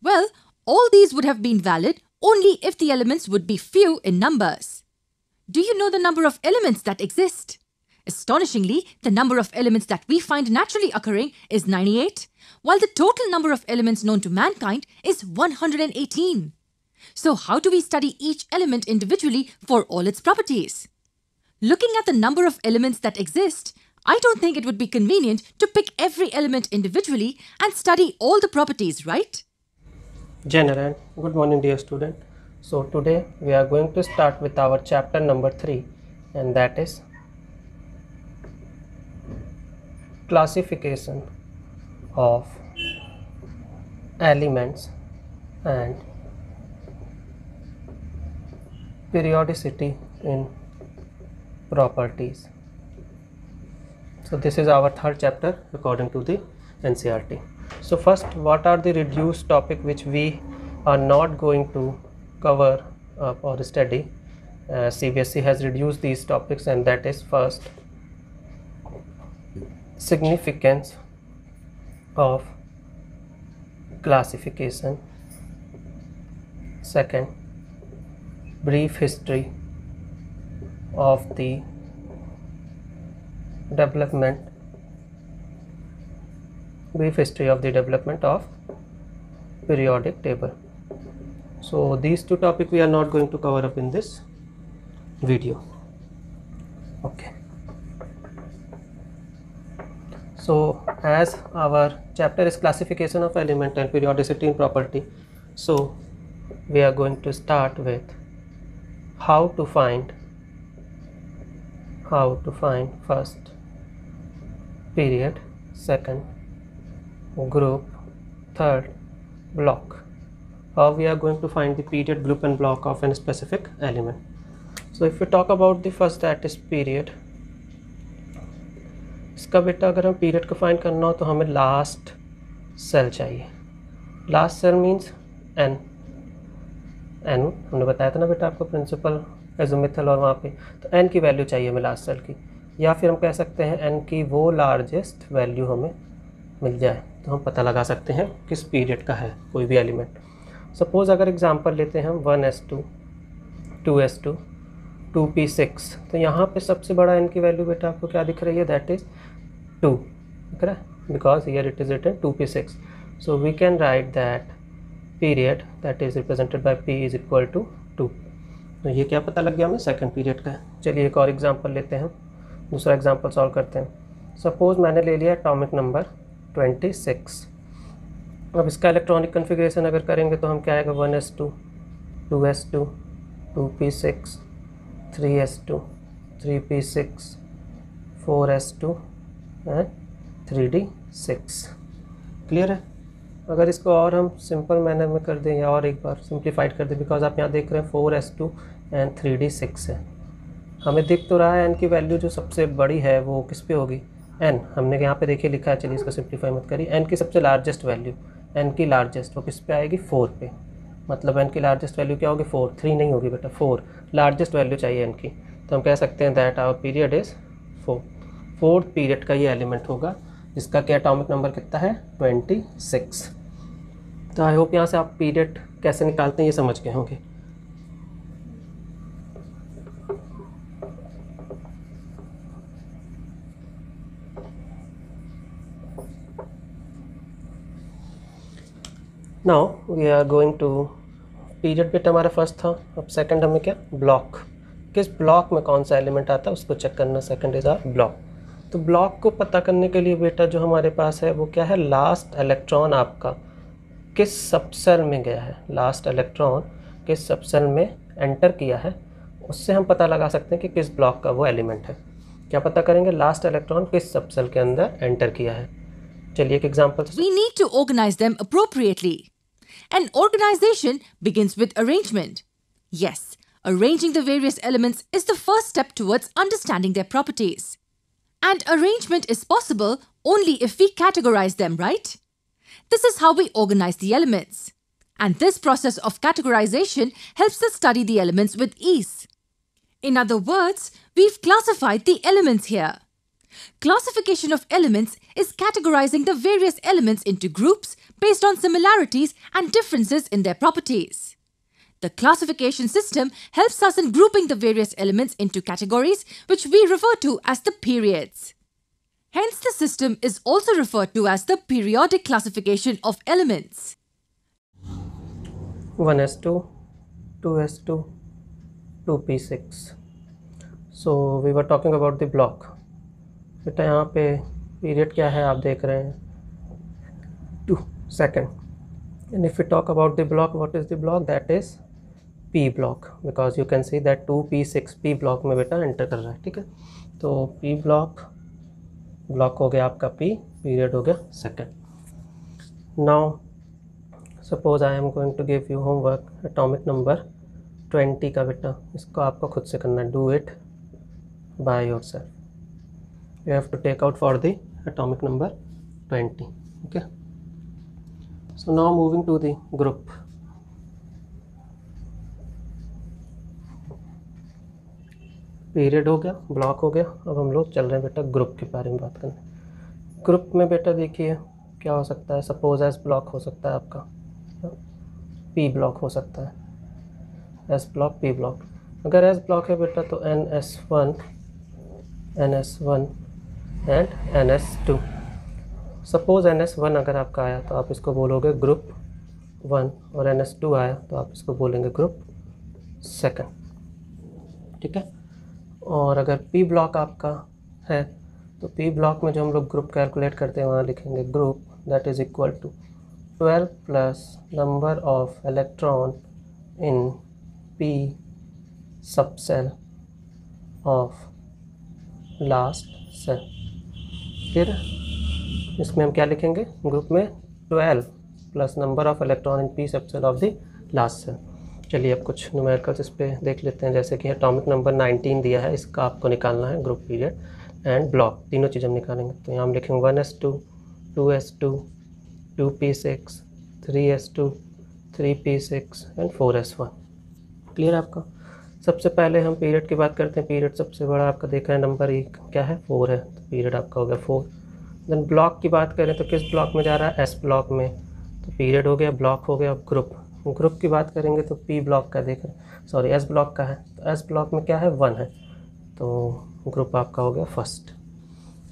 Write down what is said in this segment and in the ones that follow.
Well, all these would have been valid only if the elements would be few in numbers. Do you know the number of elements that exist? Astonishingly, the number of elements that we find naturally occurring is 98, while the total number of elements known to mankind is 118. So how do we study each element individually for all its properties? Looking at the number of elements that exist, I don't think it would be convenient to pick every element individually and study all the properties, right? General, good morning dear student. So today we are going to start with our chapter number 3, and that is classification of elements and periodicity in properties. So this is our third chapter according to the NCERT. So first, what are the reduced topic which we are not going to cover or study? CBSE has reduced these topics, and that is first, significance of classification. Second, brief history of the development of periodic table. So these two topics we are not going to cover up in this video. Okay. So as our chapter is classification of element and periodicity in property, so we are going to start with how to find first period, second group, third block. How we are going to find the period, group and block of a specific element. So if we talk about the first, that is period. इसका बेटा अगर हम period को find करना हो तो हमें last shell चाहिए. Last shell means N. हमने बताया था ना बेटा आपको प्रिंसिपल एजोमिथल, और वहाँ पे तो एन की वैल्यू चाहिए हमें लास्ट सेल की, या फिर हम कह सकते हैं एन की वो लार्जेस्ट वैल्यू हमें मिल जाए तो हम पता लगा सकते हैं किस पीरियड का है कोई भी एलिमेंट. सपोज़ अगर एग्जांपल लेते हैं हम 1s2, 2s2, 2p6, तो यहाँ पे सबसे बड़ा एन की वैल्यू बेटा आपको क्या दिख रही है, दैट इज़ 2, दिख रहा है, because here it is written 2p6. So we can write that period that is represented by p is equal to 2. तो ये क्या पता लग गया हमें, सेकंड पीरियड का है. चलिए एक और एग्जांपल लेते हैं, दूसरा एग्जांपल सॉल्व करते हैं. सपोज़ मैंने ले लिया एटॉमिक नंबर 26. अब इसका इलेक्ट्रॉनिक कन्फिग्रेशन अगर करेंगे तो हम क्या आएगा, 1s2, 2s2, 2p6, 3s2, 3p6, 4s2 and 3d6. Clear है. अगर इसको और हम सिंपल मैनर में कर दें या और एक बार सिंप्लीफाइड कर दें, बिकॉज आप यहाँ देख रहे हैं 4s2 एंड 3d6 है, हमें दिख तो रहा है एन की वैल्यू जो सबसे बड़ी है वो किस पे होगी, एन. हमने यहाँ पे देखिए लिखा है, चलिए इसको सिंप्लीफाई मत करिए. एन की सबसे लार्जेस्ट वैल्यू, एन की लार्जेस्ट वो किस पे आएगी, 4 पे. मतलब एन की लार्जेस्ट वैल्यू क्या होगी, 4. 3 नहीं होगी बेटा, 4 लार्जेस्ट वैल्यू चाहिए एन की. तो हम कह सकते हैं that our period is 4. Fourth period का ये एलिमेंट होगा जिसका क्या एटॉमिक नंबर कितना है, 26. तो आई होप यहाँ से आप पीरियड कैसे निकालते हैं ये समझ गए होंगे. Now we are going to, period बेटा हमारा फर्स्ट था. अब सेकंड हमें क्या, ब्लॉक. किस ब्लॉक में कौन सा एलिमेंट आता है उसको चेक करना. Second is R block. तो ब्लॉक को पता करने के लिए बेटा जो हमारे पास है वो क्या है, लास्ट इलेक्ट्रॉन आपका किस सबसेल में गया है, लास्ट इलेक्ट्रॉन किस सबसेल में एंटर किया है, उससे हम पता लगा सकते हैं कि किस ब्लॉक का वो एलिमेंट है. क्या पता करेंगे, लास्ट इलेक्ट्रॉन किस सबसेल के अंदर एंटर किया है. चलिए एक example. We need to organize them appropriately. An organization begins with arrangement. Yes, arranging the various elements is the first step towards understanding their properties. And arrangement is possible only if we categorize them, right? This is how we organize the elements. And this process of categorization helps us study the elements with ease. In other words, we've classified the elements here. Classification of elements is categorizing the various elements into groups based on similarities and differences in their properties. The classification system helps us in grouping the various elements into categories, which we refer to as the periods. Hence, the system is also referred to as the periodic classification of elements. 1s2, 2s2, 2p6. So we were talking about the block. बेटा यहाँ पे period क्या है आप देख रहे हैं 2 second. And if we talk about the block, what is the block? That is P block, because you can see that 2p6 P block में बेटा एंटर कर रहा है. ठीक है, तो P block हो गया आपका P, पीरियड हो गया second. Now suppose I am going to give you homework atomic number 20 का. बेटा इसको आपको खुद से करना है. Do it by yourself. You have to take out for the atomic number 20. Okay, so now moving to the group. Period हो गया, ब्लॉक हो गया. अब हम लोग चल रहे हैं बेटा ग्रुप के बारे में बात करने. ग्रुप में बेटा देखिए क्या हो सकता है. सपोज एस ब्लॉक हो सकता है आपका, पी ब्लॉक हो सकता है. S block, P block. अगर एस ब्लॉक है बेटा तो NS1 and NS2. Suppose NS1 अगर आपका आया तो आप इसको बोलोगे ग्रुप 1, और NS2 आया तो आप इसको बोलेंगे ग्रुप 2. ठीक है, और अगर P ब्लॉक आपका है तो P ब्लॉक में जो हम लोग ग्रुप कैलकुलेट करते हैं वहाँ लिखेंगे group that is equal to 12 plus number of electron in P subshell of last shell. फिर इसमें हम क्या लिखेंगे, ग्रुप में 12 plus number of electron in P subshell of the last shell. चलिए अब कुछ न्यूमेरिकल्स इस पे देख लेते हैं. जैसे कि एटॉमिक नंबर 19 दिया है, इसका आपको निकालना है ग्रुप, पीरियड एंड ब्लॉक, तीनों चीज़ हम निकालेंगे. तो यहाँ हम लिखेंगे 1s2, 2s2, 2p6, 3s2, 3p6 and 4s1. Clear आपका. सबसे पहले हम पीरियड की बात करते हैं. पीरियड सबसे बड़ा आपका देखा है नंबर एक क्या है, 4 है, तो पीरियड आपका हो गया 4. देन ब्लॉक की बात करें तो किस ब्लॉक में जा रहा है, एस ब्लॉक में, तो पीरियड हो गया, ब्लॉक हो गया. अब ग्रुप की बात करेंगे तो पी ब्लॉक का देख सॉरी एस ब्लॉक का है, तो एस ब्लॉक में क्या है 1 है, तो ग्रुप आपका हो गया फर्स्ट.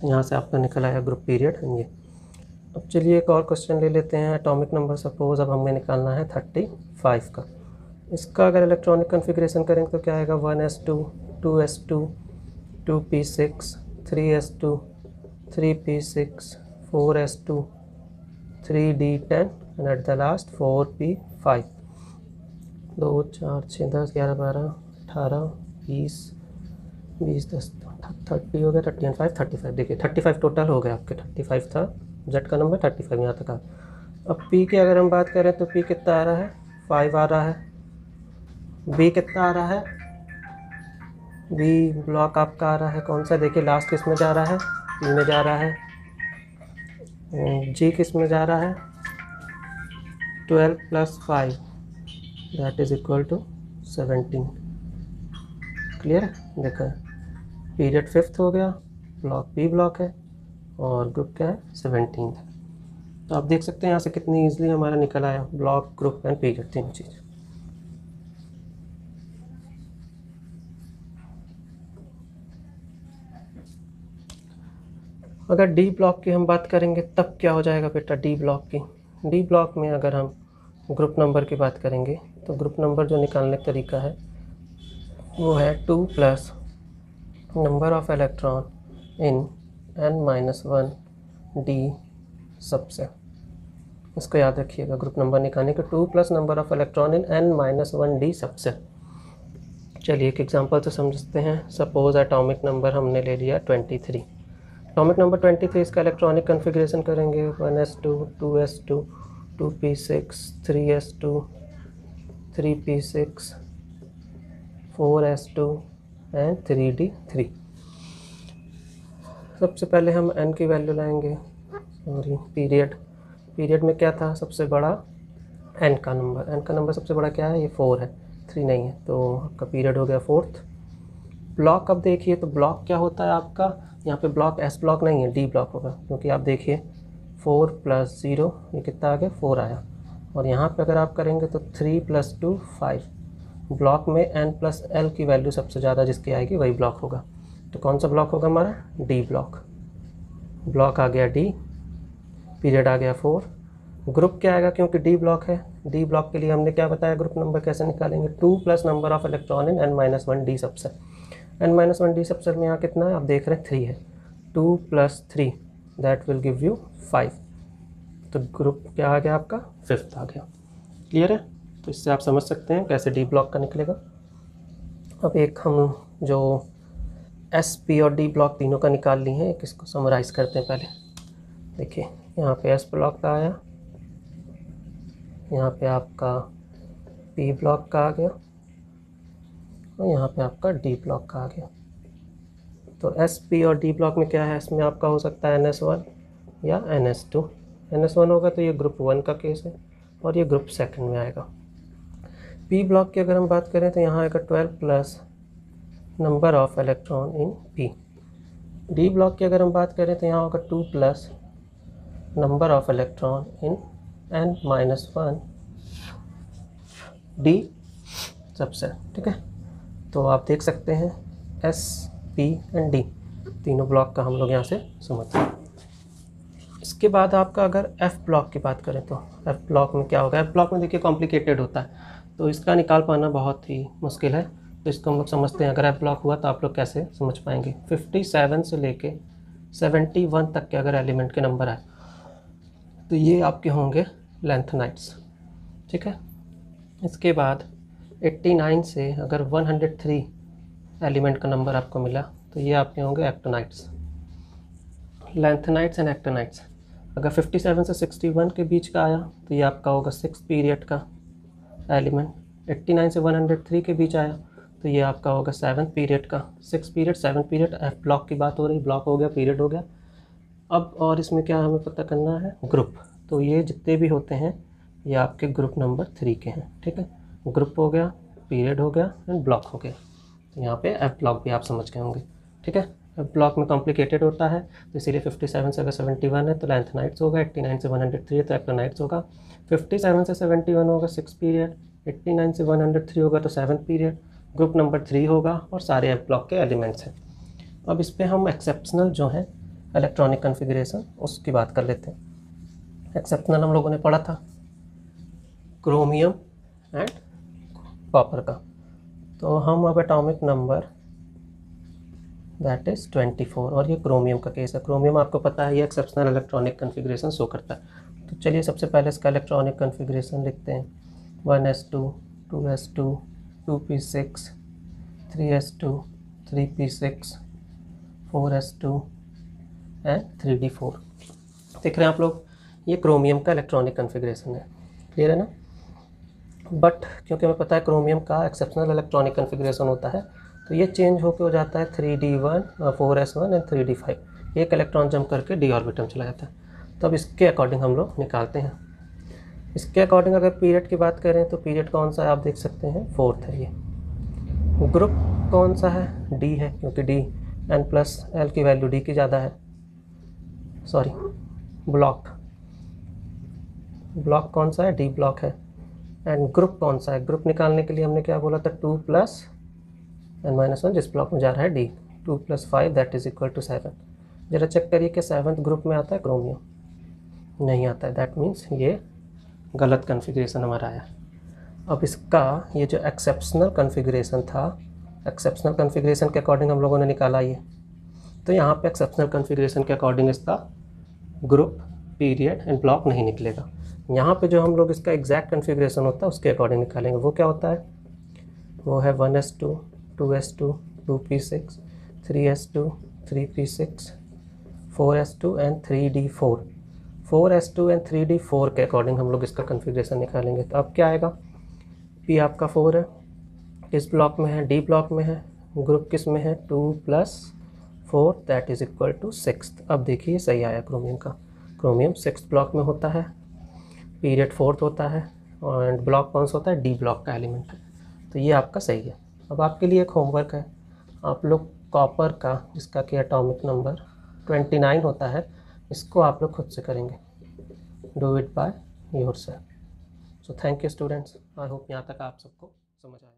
यहाँ से आपका निकल आया ग्रुप पीरियड. ये अब चलिए एक और क्वेश्चन ले लेते हैं. एटॉमिक नंबर सपोज अब हमें निकालना है 35 का. इसका अगर इलेक्ट्रॉनिक कन्फिग्रेशन करेंगे तो क्या आएगा, 1s2, 2s2, 2p6, 3s2, 3p6, 4s2, 3d10 and at the last 4p5. 2 4 6 10 11 12 18 20 20 10 30 हो गया, 30 एंड 5 35. देखिए 35 टोटल हो गया आपके. 35 था जेड का नंबर, 35 यहाँ तक आ. अब पी की अगर हम बात करें तो पी कितना आ रहा है, 5 आ रहा है. बी कितना आ रहा है, बी ब्लॉक आपका आ रहा है कौन सा, देखिए लास्ट किस में जा रहा है, पी में जा रहा है. जी किस में जा रहा है, 12 plus 5 that is equal to 17. Clear है. देखा पीरियड 5th हो गया, ब्लॉक पी ब्लॉक है और ग्रुप क्या है 17th. तो आप देख सकते हैं यहाँ से कितनी ईजिली हमारा निकल आया ब्लॉक, ग्रुप एंड पीरियड, तीन चीज़. अगर डी ब्लॉक की हम बात करेंगे तब क्या हो जाएगा बेटा, डी ब्लॉक की. डी ब्लॉक में अगर हम ग्रुप नंबर की बात करेंगे तो ग्रुप नंबर जो निकालने का तरीका है वो है 2 plus number of electron in n-1 D subshell. इसको याद रखिएगा, ग्रुप नंबर निकालने के 2 plus number of electron in n-1 D subshell. चलिए एक एग्जांपल से समझते हैं. सपोज एटॉमिक नंबर हमने ले लिया 23. एटॉमिक नंबर 23, इसका इलेक्ट्रॉनिक कन्फिग्रेशन करेंगे 1s2, 2s2, 2p6, 3s2, 3p6, 4s2 and 3d3. सबसे पहले हम n की वैल्यू लाएंगे. सॉरी पीरियड में क्या था सबसे बड़ा, n का नंबर सबसे बड़ा क्या है, ये 4 है, 3 नहीं है, तो आपका पीरियड हो गया 4th. ब्लॉक अब देखिए तो ब्लॉक क्या होता है आपका, यहाँ पे ब्लॉक एस ब्लॉक नहीं है, डी ब्लॉक होगा, क्योंकि आप देखिए 4 + 0 ये कितना आ गया 4 आया। और यहाँ पे अगर आप करेंगे तो 3 + 2 5। ब्लॉक में n+l की वैल्यू सबसे ज़्यादा जिसकी आएगी वही ब्लॉक होगा। तो कौन सा ब्लॉक होगा हमारा? D block. ब्लॉक आ गया डी, पीरियड आ गया 4। ग्रुप क्या आएगा? क्योंकि डी ब्लॉक है, डी ब्लॉक के लिए हमने क्या बताया ग्रुप नंबर कैसे निकालेंगे? 2 + number of electron in n-1 D subshell. n-1 D subshell में यहाँ कितना है आप देख रहे हैं 3 है। 2 + 3 दैट विल गिव यू 5। तो ग्रुप क्या आ गया आपका? 5th आ गया। क्लियर है? तो इससे आप समझ सकते हैं कैसे डी ब्लॉक का निकलेगा। अब एक हम जो एस, पी और डी ब्लॉक तीनों का निकाल ली हैं, एक इसको समराइज़ करते हैं पहले। देखिए यहाँ पे एस ब्लॉक का आया, यहाँ पे आपका पी ब्लॉक का आ गया और यहाँ पे आपका डी ब्लॉक का आ गया। तो एस, पी और डी ब्लॉक में क्या है? इसमें आपका हो सकता है NS1 या NS2। NS1 होगा तो ये ग्रुप 1 का केस है और ये ग्रुप 2 में आएगा। पी ब्लॉक की अगर हम बात करें तो यहाँ आएगा 12 + number of electron in P. D block की अगर हम बात करें तो यहाँ होगा 2 + number of electron in n-1 D subshell. ठीक है, तो आप देख सकते हैं एस, पी एंड डी तीनों ब्लॉक का हम लोग यहाँ से समझते हैं। इसके बाद आपका अगर एफ ब्लॉक की बात करें तो एफ ब्लॉक में क्या होगा? एफ ब्लॉक में देखिए कॉम्प्लिकेटेड होता है, तो इसका निकाल पाना बहुत ही मुश्किल है। तो इसको हम लोग समझते हैं, अगर एफ ब्लॉक हुआ तो आप लोग कैसे समझ पाएंगे। 57 से लेके 71 तक के अगर एलिमेंट के नंबर आए तो ये आपके होंगे लैंथेनाइड्स। ठीक है, इसके बाद 89 से अगर 103 एलिमेंट का नंबर आपको मिला तो ये आपके होंगे एक्टिनाइड्स। लैंथेनाइड्स एंड एक्टिनाइड्स अगर 57 से 61 के बीच का आया तो ये आपका होगा 6th पीरियड का एलिमेंट। 89 से 103 के बीच आया तो ये आपका होगा 7th पीरियड का। 6 पीरियड 7 पीरियड, एफ ब्लॉक की बात हो रही, ब्लॉक हो गया, पीरियड हो गया। अब और इसमें क्या हमें पता करना है? ग्रुप। तो ये जितने भी होते हैं ये आपके ग्रुप नंबर 3 के हैं। ठीक है, ग्रुप हो गया, पीरियड हो गया एंड ब्लॉक हो गया। तो यहाँ पे एफ ब्लॉक भी आप समझ गए होंगे। ठीक है, एफ ब्लॉक में कॉम्प्लिकेटेड होता है तो इसीलिए 57 से अगर 71 है तो लैंथेनाइड्स होगा, 89 से 103 है तो एक्टिनाइड्स होगा, 57 से 71 होगा 6 पीरियड, 89 से 103 होगा तो 7th पीरियड, ग्रुप नंबर 3 होगा और सारे एफ ब्लॉक के एलिमेंट्स हैं। अब इस पर हम एक्सेप्शनल जो है इलेक्ट्रॉनिक कन्फिग्रेशन उसकी बात कर लेते हैं। एक्सेप्शनल हम लोगों ने पढ़ा था क्रोमियम एंड कॉपर का। तो हम अब एटॉमिक नंबर दैट इज़ 24 और ये क्रोमियम का केस है। क्रोमियम आपको पता है ये एक्सेप्शनल इलेक्ट्रॉनिक कन्फिग्रेशन शो करता है। तो चलिए सबसे पहले इसका इलेक्ट्रॉनिक कन्फिग्रेशन लिखते हैं। 1s2 2s2 2p6 3s2 3p6 4s2 and 3d4। देख रहे हैं आप लोग, ये क्रोमियम का इलेक्ट्रॉनिक कन्फिग्रेशन है। क्लियर है ना? बट क्योंकि हमें पता है क्रोमियम का एक्सेप्शनल इलेक्ट्रॉनिक कन्फिग्रेशन होता है तो ये चेंज होकर हो जाता है 3d1 4s1 एंड 3d5। एक इलेक्ट्रॉन जंप करके डी ऑर्बिटल चला जाता है। तो अब इसके अकॉर्डिंग हम लोग निकालते हैं। इसके अकॉर्डिंग अगर पीरियड की बात करें तो पीरियड कौन सा है आप देख सकते हैं 4th है ये। ग्रुप कौन सा है? डी है, क्योंकि डी n+l की वैल्यू डी की ज़्यादा है। सॉरी, ब्लॉक कौन सा है? डी ब्लॉक है। एंड ग्रुप कौन सा है? ग्रुप निकालने के लिए हमने क्या बोला था? 2 + n-1 जिस ब्लॉक में जा रहा है D, 2 + 5 that is equal to 7। ज़रा चेक करिए कि 7th ग्रुप में आता है क्रोमियम? नहीं आता है, दैट मीन्स ये गलत कन्फिग्रेशन हमारा आया। अब इसका ये जो एक्सेप्शनल कन्फिग्रेशन था, एक्सेप्शनल कन्फिग्रेशन के अकॉर्डिंग हम लोगों ने निकाला ये। तो यहाँ पे एक्सेप्शनल कन्फिग्रेशन के अकॉर्डिंग इसका ग्रुप, पीरियड एंड ब्लॉक नहीं निकलेगा। यहाँ पे जो हम लोग इसका एग्जैक्ट कन्फिग्रेशन होता है उसके अकॉर्डिंग निकालेंगे। वो क्या होता है? वो है 1s2 2s2 2p6 3s2 3p6 4s2 and 3d4। 4s2 and 3d4 के अकॉर्डिंग हम लोग इसका कन्फिग्रेशन निकालेंगे। तो अब क्या आएगा? पी आपका 4 है, किस ब्लॉक में है? डी ब्लॉक में है। ग्रुप किस में है? 2 + 4 that is equal to 6th। अब देखिए सही आया क्रोमियम का। क्रोमियम 6th ब्लॉक में होता है, पीरियड 4th होता है और ब्लॉक कौन सा होता है? डी ब्लॉक का एलिमेंट है। तो ये आपका सही है। अब आपके लिए एक होमवर्क है, आप लोग कॉपर का जिसका कि एटॉमिक नंबर 29 होता है, इसको आप लोग खुद से करेंगे। Do it by your self. So thank you students, I hope यहाँ तक आप सबको समझ आया।